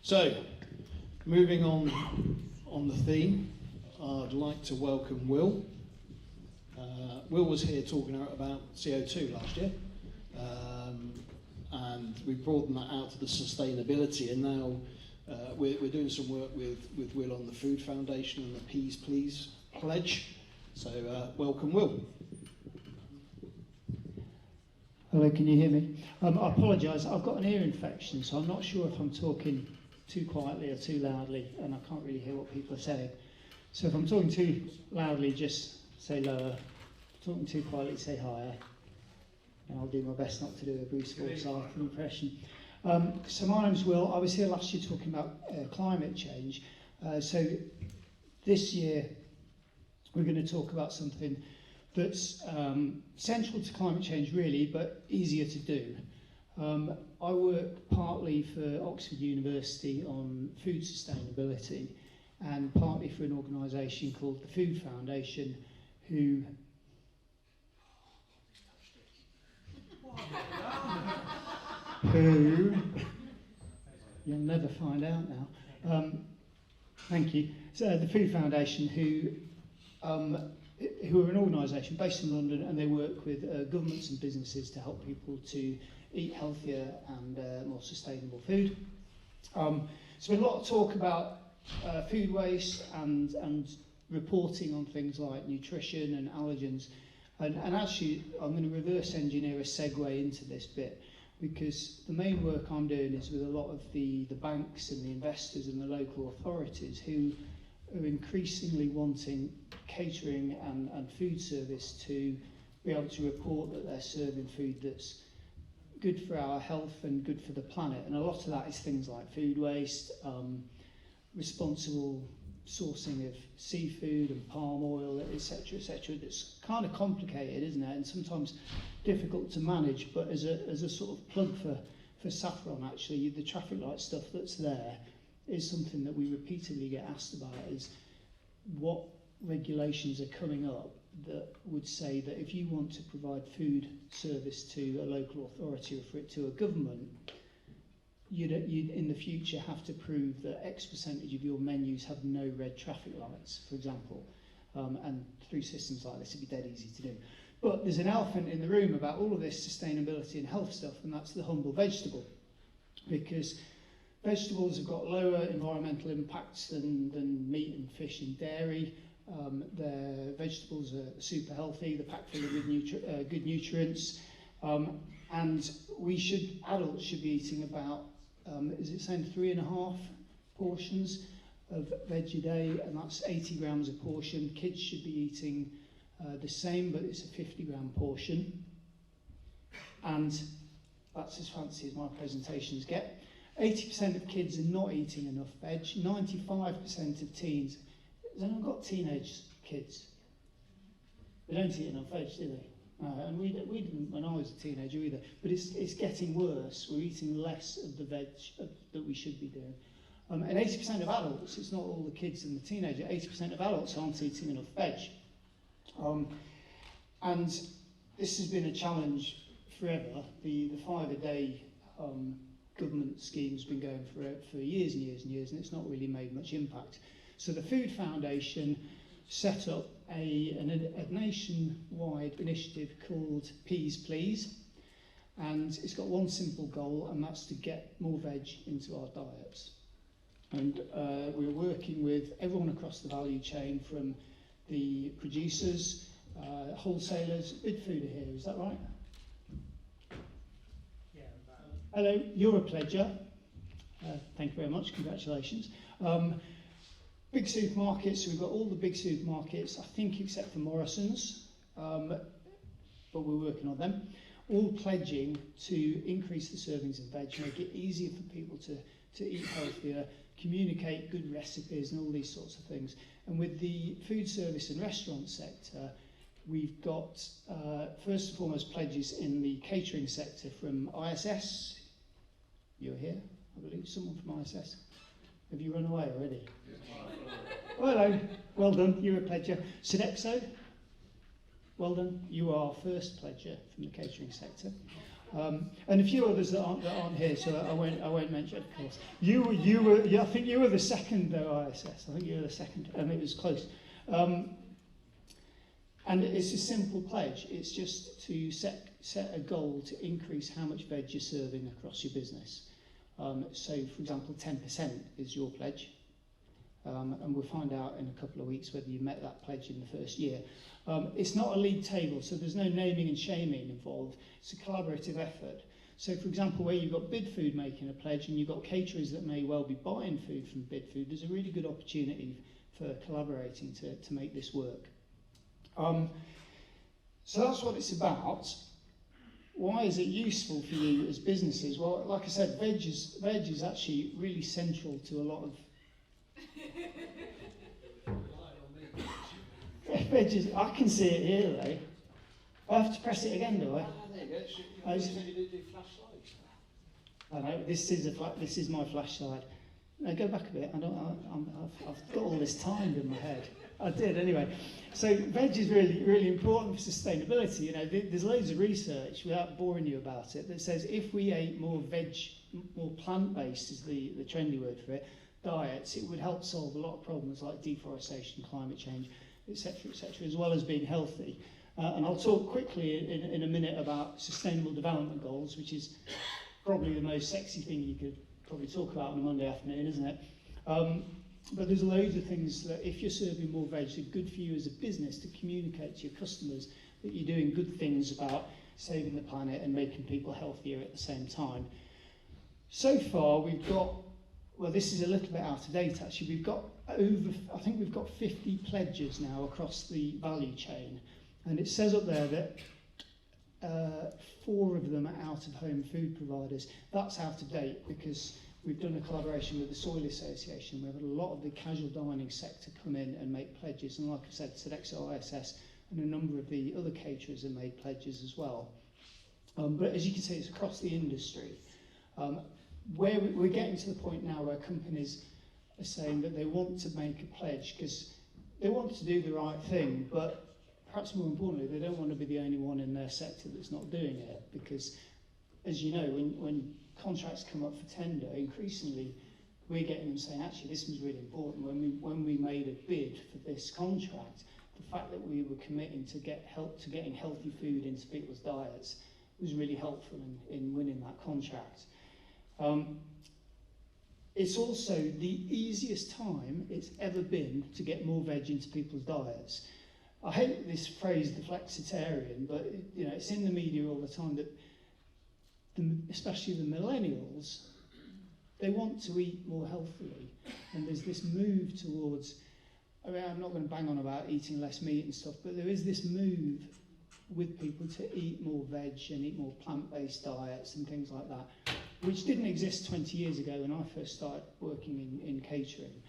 So, moving on the theme, I'd like to welcome Will. Will was here talking about CO2 last year, and we broadened that out to the sustainability, and now we're doing some work with Will on the Food Foundation and the Peas Please pledge. So, welcome, Will. Hello, can you hear me? I apologise, I've got an ear infection, so I'm not sure if I'm talking too quietly or too loudly, and I can't really hear what people are saying. So if I'm talking too loudly, just say lower. If I'm talking too quietly, say higher. And I'll do my best not to do a Bruce Forsyth impression. So my name's Will. I was here last year talking about climate change. So this year we're going to talk about something that's central to climate change really, but easier to do. I work partly for Oxford University on food sustainability and partly for an organisation called the Food Foundation who you'll never find out now. Thank you. So the Food Foundation who are an organisation based in London, and they work with governments and businesses to help people to eat healthier and more sustainable food. So a lot of talk about food waste and reporting on things like nutrition and allergens. And actually, I'm going to reverse engineer a segue into this bit, because the main work I'm doing is with a lot of the banks and the investors and the local authorities who are increasingly wanting catering and food service to be able to report that they're serving food that's good for our health and good for the planet. And a lot of that is things like food waste, responsible sourcing of seafood and palm oil, etc., etc. It's kind of complicated, isn't it? And sometimes difficult to manage. But as a sort of plug for Saffron, actually, the traffic light stuff that's there is something that we repeatedly get asked about, is what regulations are coming up that would say that if you want to provide food service to a local authority or for it to a government, you'd in the future have to prove that X percentage of your menus have no red traffic lights, for example. And through systems like this, it'd be dead easy to do. But there's an elephant in the room about all of this sustainability and health stuff, and that's the humble vegetable. Because vegetables have got lower environmental impacts than meat and fish and dairy. Their vegetables are super healthy, they're packed full of good nutrients, and adults should be eating about, is it saying 3.5 portions of veg a day, and that's 80 grams a portion. Kids should be eating the same, but it's a 50-gram portion, and that's as fancy as my presentations get. 80% of kids are not eating enough veg. 95% of teens. Has anyone got teenage kids? They don't eat enough veg, do they? And we didn't when I was a teenager either. But it's getting worse. We're eating less of the veg that we should be doing. And 80% of adults, it's not all the kids and the teenagers, 80% of adults aren't eating enough veg. And this has been a challenge forever. The 5-a-day government scheme's been going for years and years and years, and it's not really made much impact. So the Food Foundation set up a nationwide initiative called Peas Please, and it's got one simple goal, and that's to get more veg into our diets. And we're working with everyone across the value chain, from the producers, wholesalers. Bid Food are here, is that right? Yeah. Hello, you're a pledger. Thank you very much, congratulations. Big supermarkets, so we've got all the big supermarkets, I think except for Morrison's, but we're working on them, all pledging to increase the servings of veg, make it easier for people to eat healthier, communicate good recipes and all these sorts of things. And with the food service and restaurant sector, we've got, first and foremost, pledges in the catering sector from ISS. You're here, I believe, someone from ISS. Have you run away already? Well, hello, well done, you're a pledger. Sodexo, well done, you are our first pledger from the catering sector. And a few others that aren't here, so I won't mention, of course. I think you were the second though, ISS. I think you were the second, and it was close. And it's a simple pledge. It's just to set a goal to increase how much veg you're serving across your business. So, for example, 10% is your pledge. And we'll find out in a couple of weeks whether you met that pledge in the first year. It's not a league table, so there's no naming and shaming involved. It's a collaborative effort. So, for example, where you've got Bid Food making a pledge and you've got caterers that may well be buying food from Bid Food, there's a really good opportunity for collaborating to make this work. So that's what it's about. Why is it useful for you as businesses? Well, like I said, veg is actually really central to a lot of veg is, I can see it here though. I have to press it again, do I? There you go. You said you didn't do flashlights. I know, this is my flashlight. No, go back a bit. I've got all this timed in my head. I did anyway. So veg is really, really important for sustainability. You know, there's loads of research, without boring you about it, that says if we ate more more plant-based is the trendy word for it, diets, it would help solve a lot of problems like deforestation, climate change, etc., as well as being healthy. And I'll talk quickly in a minute about Sustainable Development Goals, which is probably the most sexy thing you could probably talk about on a Monday afternoon, isn't it? But there's loads of things that if you're serving more veg, are good for you as a business to communicate to your customers that you're doing good things about saving the planet and making people healthier at the same time. So far, we've got, well, this is a little bit out of date actually, we've got I think we've got 50 pledges now across the value chain. And it says up there that 4 of them are out-of-home food providers. That's out of date because we've done a collaboration with the Soil Association. We've had a lot of the casual dining sector come in and make pledges. And like I said, Sodexo ISS and a number of the other caterers have made pledges as well. But as you can see, it's across the industry. Where we're getting to the point now where companies are saying that they want to make a pledge because they want to do the right thing, but perhaps more importantly, they don't want to be the only one in their sector that's not doing it, because as you know, when contracts come up for tender, increasingly we're getting them saying, actually, this was really important. When we made a bid for this contract, the fact that we were committing to getting healthy food into people's diets was really helpful in winning that contract. It's also the easiest time it's ever been to get more veg into people's diets. I hate this phrase, the flexitarian, but you know, it's in the media all the time that, especially the millennials, they want to eat more healthily, and there's this move towards. I mean, I'm not going to bang on about eating less meat and stuff, but there is this move with people to eat more veg and eat more plant-based diets and things like that, which didn't exist 20 years ago when I first started working in catering.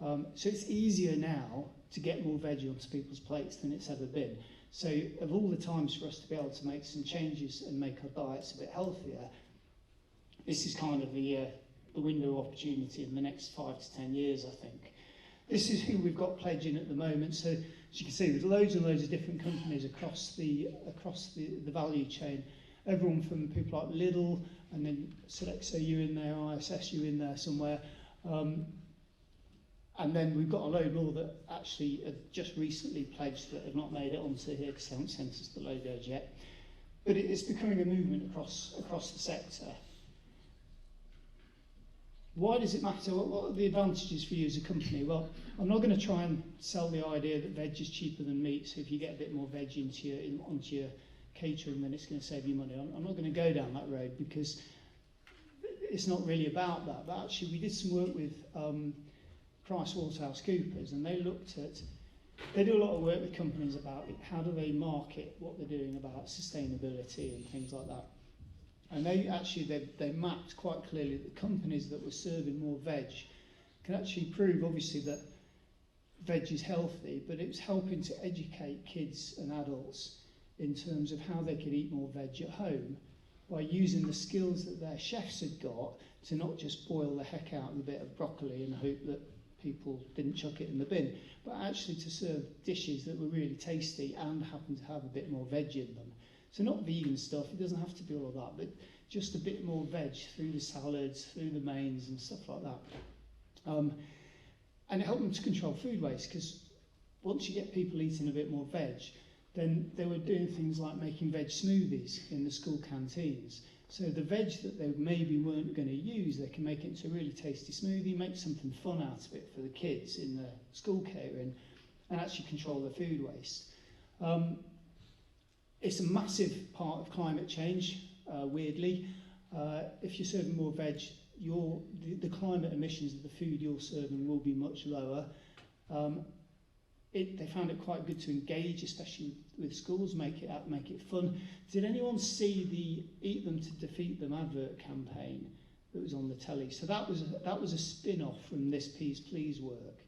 So it's easier now to get more veg onto people's plates than it's ever been. So of all the times for us to be able to make some changes and make our diets a bit healthier, this is kind of the window of opportunity in the next 5 to 10 years, I think. This is who we've got pledging at the moment. So as you can see, there's loads and loads of different companies across the value chain. Everyone from people like Lidl, and then Sodexo, you in there, ISS, you in there somewhere. And then we've got a load more that actually have just recently pledged that have not made it onto here because they haven't sent us the logos yet. But it's becoming a movement across the sector. Why does it matter? What are the advantages for you as a company? Well, I'm not going to try and sell the idea that veg is cheaper than meat, so if you get a bit more veg onto your catering, then it's going to save you money. I'm not going to go down that road because it's not really about that. But actually, we did some work with PricewaterhouseCoopers, and they do a lot of work with companies about how do they market what they're doing about sustainability and things like that. And they mapped quite clearly that companies that were serving more veg can actually prove, obviously, that veg is healthy, but it was helping to educate kids and adults in terms of how they could eat more veg at home by using the skills that their chefs had got to not just boil the heck out of a bit of broccoli and hope that people didn't chuck it in the bin, but actually to serve dishes that were really tasty and happened to have a bit more veg in them. So not vegan stuff, it doesn't have to be all of that, but just a bit more veg through the salads, through the mains and stuff like that. And it helped them to control food waste, because once you get people eating a bit more veg, then they were doing things like making veg smoothies in the school canteens. So the veg that they maybe weren't going to use, they can make it into a really tasty smoothie, make something fun out of it for the kids in the school catering, and actually control their food waste. It's a massive part of climate change, weirdly. If you're serving more veg, the climate emissions of the food you're serving will be much lower. They found it quite good to engage, especially with schools, make it fun. Did anyone see the Eat Them to Defeat Them advert campaign that was on the telly? So that was a spin-off from this Peas Please work,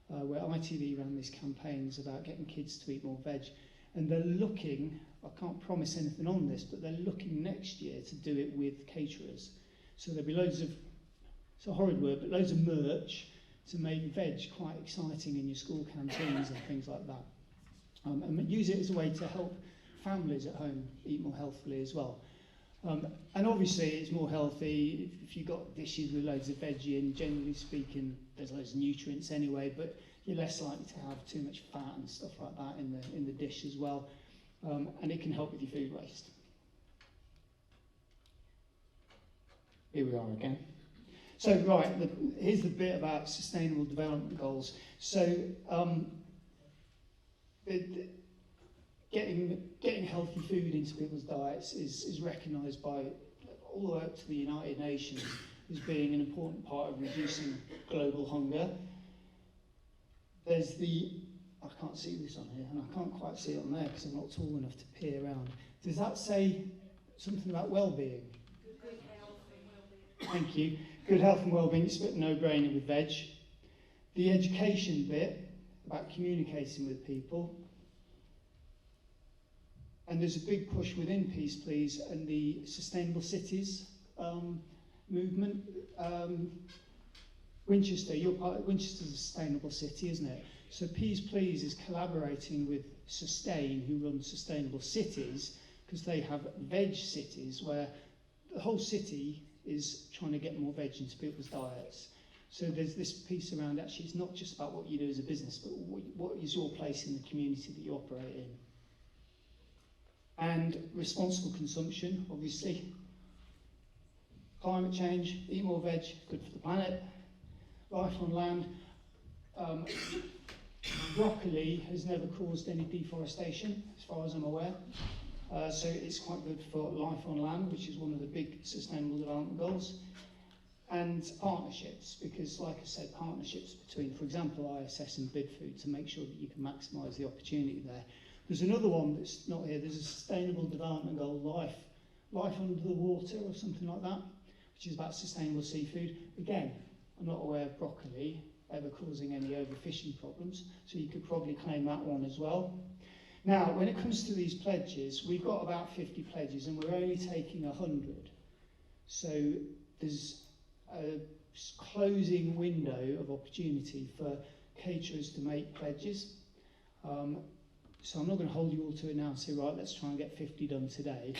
where ITV ran these campaigns about getting kids to eat more veg. And they're looking, I can't promise anything on this, but they're looking next year to do it with caterers. So there'll be loads of, it's a horrid word, but loads of merch to make veg quite exciting in your school canteens and things like that. And use it as a way to help families at home eat more healthily as well. And obviously it's more healthy if you've got dishes with loads of veggie in. Generally speaking, there's loads of nutrients anyway, but you're less likely to have too much fat and stuff like that in the dish as well. And it can help with your food waste. Here we are again. So right, here's the bit about sustainable development goals. So getting healthy food into people's diets is recognised by all the way up to the United Nations as being an important part of reducing global hunger. There's I can't see this on here, and I can't quite see it on there because I'm not tall enough to peer around. Does that say something about well-being? Good health and well-being. Thank you. Good health and well-being, it's a bit no-brainer with veg. The education bit, about communicating with people. And there's a big push within Peace Please and the Sustainable Cities movement. Winchester, Winchester's a sustainable city, isn't it? So Peace Please is collaborating with Sustain, who run Sustainable Cities, because they have veg cities where the whole city is trying to get more veg into people's diets. So there's this piece around, actually, it's not just about what you do as a business, but what is your place in the community that you operate in. And responsible consumption, obviously. Climate change, eat more veg, good for the planet. Life on land. Broccoli has never caused any deforestation, as far as I'm aware. So it's quite good for life on land, which is one of the big sustainable development goals. And partnerships, because like I said, partnerships between, for example, ISS and Bidfood to make sure that you can maximise the opportunity there. There's another one that's not here. There's a sustainable development goal, life under the water or something like that, which is about sustainable seafood. Again, I'm not aware of broccoli ever causing any overfishing problems, so you could probably claim that one as well. Now, when it comes to these pledges, we've got about 50 pledges and we're only taking 100. So there's a closing window of opportunity for caterers to make pledges. So I'm not going to hold you all to it now and say, right, let's try and get 50 done today.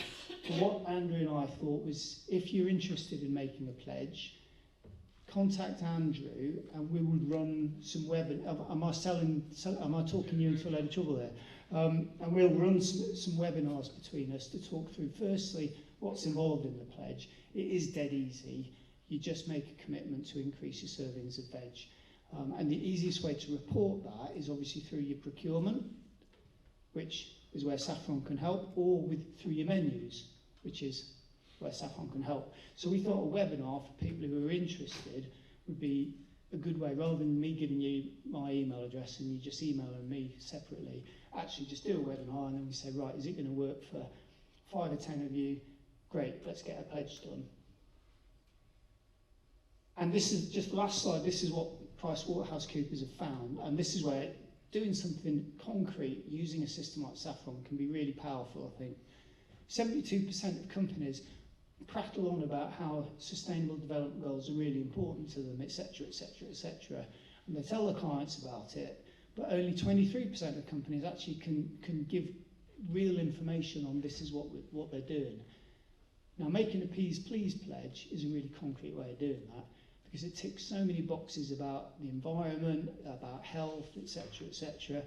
But what Andrew and I thought was, if you're interested in making a pledge, contact Andrew and we would run some am I talking you into a load of trouble there? And we'll run some webinars between us to talk through, firstly, what's involved in the pledge. It is dead easy. You just make a commitment to increase your servings of veg. And the easiest way to report that is obviously through your procurement, which is where Saffron can help, or through your menus, which is where Saffron can help. So we thought a webinar for people who are interested would be a good way, rather than me giving you my email address and you just emailing me separately, actually just do a webinar and then we say, right, is it going to work for 5 or 10 of you? Great, let's get a pledge done. And this is just the last slide, this is what PricewaterhouseCoopers have found, and this is where doing something concrete using a system like Saffron can be really powerful, I think. 72% of companies prattle on about how sustainable development goals are really important to them, etc., etc., etc. And they tell their clients about it, but only 23% of companies actually can give real information on this is what they're doing. Now, making a Peas Please pledge is a really concrete way of doing that, because it ticks so many boxes about the environment, about health, etc., etc.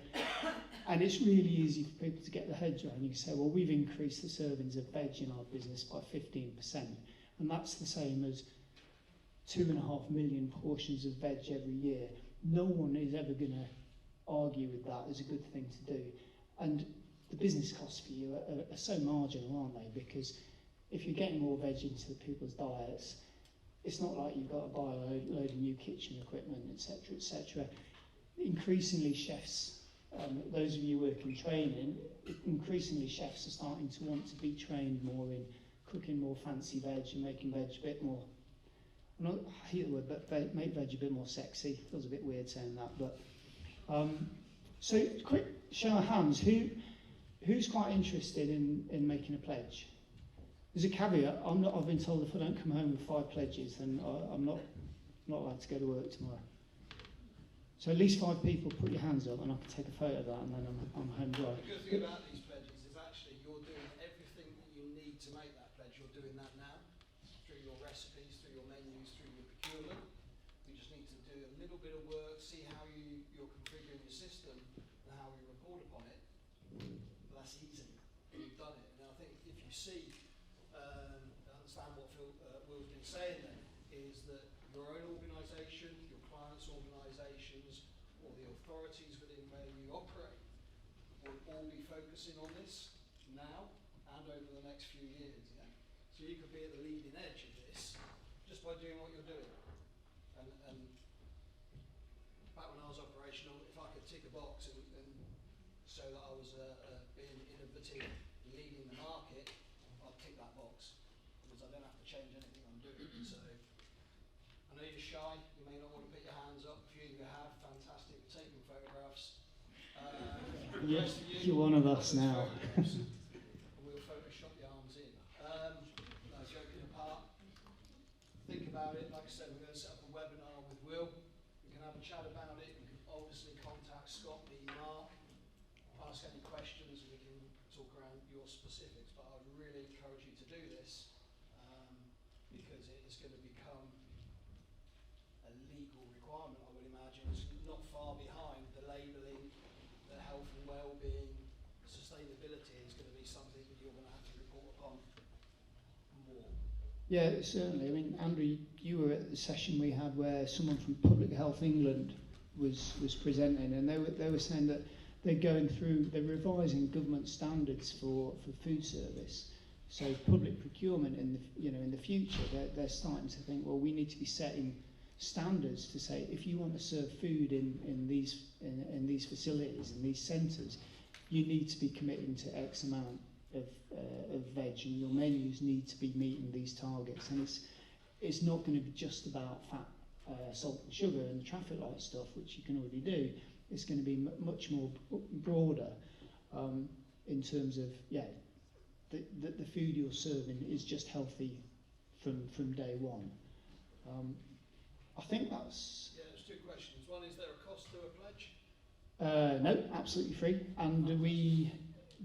And it's really easy for people to get their heads around. You can say, well, we've increased the servings of veg in our business by 15%, and that's the same as 2.5 million portions of veg every year. No one is ever going to argue with that as a good thing to do. And the business costs for you are so marginal, aren't they? Because if you're getting more veg into people's diets, it's not like you've got to buy a load of new kitchen equipment, etc., etc. Increasingly, chefs, those of you working training, increasingly chefs are starting to want to be trained more in cooking more fancy veg and making veg a bit more, I hate the word, but make veg a bit more sexy. Feels a bit weird saying that, but so quick show of hands, who's quite interested in making a pledge? There's a caveat. I've been told if I don't come home with 5 pledges, then I'm not allowed to go to work tomorrow. So at least 5 people put your hands up, and I can take a photo of that, and then I'm home dry. The good thing about these pledges is actually you're doing everything that you need to make that pledge. You're doing that now through your recipes, through your menus, through your procurement. You just need to do a little bit of work, see how you're configuring your system and how we report upon it. But that's easy. You've done it. And I think if you see, understand what Will's been saying then, is that your own organisation, your clients' organisations, or the authorities within where you operate will all be focusing on this now and over the next few years. Yeah? So you could be at the leading edge of this just by doing what you're doing. And back when I was operational, if I could tick a box and so that I was being innovative, leading the market, I'd tick that box because I don't have to change anything I'm doing. So I know you're shy, you may not want to put your hands up. A few of you have, fantastic, taking photographs. You're one of us now. We'll Photoshop your arms in. No, joking apart, think about it. Like I said, we're going to set up a webinar with Will. We can have a chat about it. You can obviously contact Scott, me, Mark, ask any questions, and we can talk around your specifics. But I would really encourage you to do this because it is going to become a legal requirement, I would imagine. It's not far behind the labelling, the health and well-being, sustainability is going to be something that you're going to have to report upon more. Yeah, certainly. I mean, Andrew, you were at the session we had where someone from Public Health England was presenting, and they were saying that they're revising government standards for food service. So public procurement in the future, they're starting to think, well, we need to be setting standards to say if you want to serve food in these facilities, in these centres, you need to be committing to X amount of veg, and your menus need to be meeting these targets. And it's not going to be just about fat, salt and sugar and the traffic light stuff, which you can already do. It's going to be much more broader in terms of the food you're serving is just healthy from day one. I think that's... Yeah, there's 2 questions. One, is there a cost to a pledge? No, absolutely free. And we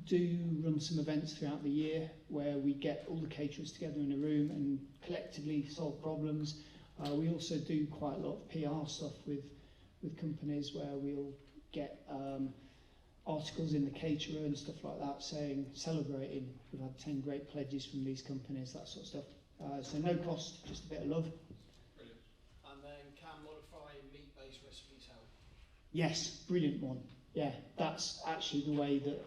do run some events throughout the year where we get all the caterers together in a room and collectively solve problems. We also do quite a lot of PR stuff with companies where we'll get articles in the caterer and stuff like that celebrating, we've had 10 great pledges from these companies, that sort of stuff. So no cost, just a bit of love. Brilliant. And then can modifying meat-based recipes help? Yes, brilliant one. Yeah, that's actually the way that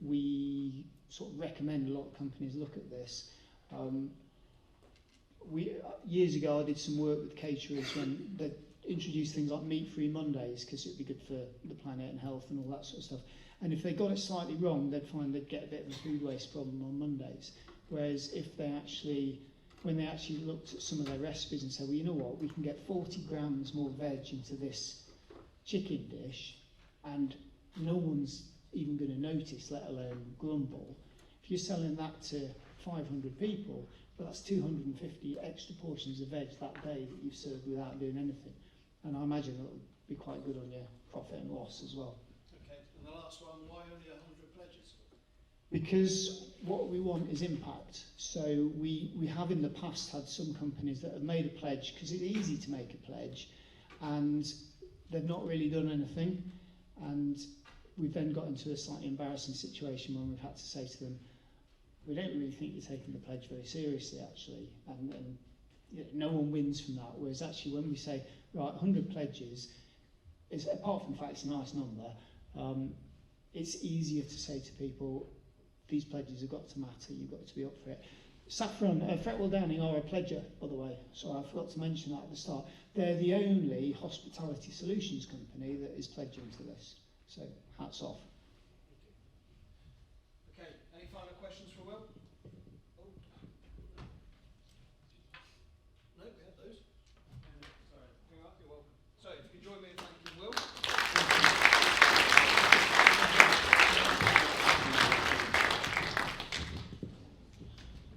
we sort of recommend a lot of companies look at this. Years ago I did some work with caterers when they introduced things like meat-free Mondays because it would be good for the planet and health and all that sort of stuff. And if they got it slightly wrong, they'd find they'd get a bit of a food waste problem on Mondays. Whereas when they actually looked at some of their recipes and said, well, you know what, we can get 40 grams more veg into this chicken dish and no one's even going to notice, let alone grumble. If you're selling that to 500 people, well, that's 250 extra portions of veg that day that you've served without doing anything. And I imagine that will be quite good on your profit and loss as well. Okay, and the last one, why only 100 pledges? Because what we want is impact. So we have in the past had some companies that have made a pledge, because it's easy to make a pledge, and they've not really done anything. And we've then got into a slightly embarrassing situation when we've had to say to them, we don't really think you're taking the pledge very seriously, actually. And you know, no one wins from that. Whereas actually when we say, right, 100 pledges, is, apart from the fact it's a nice number, it's easier to say to people, these pledges have got to matter, you've got to be up for it. Saffron, Fretwell Downing are a pledger, by the way, so I forgot to mention that at the start. They're the only hospitality solutions company that is pledging to this, so hats off.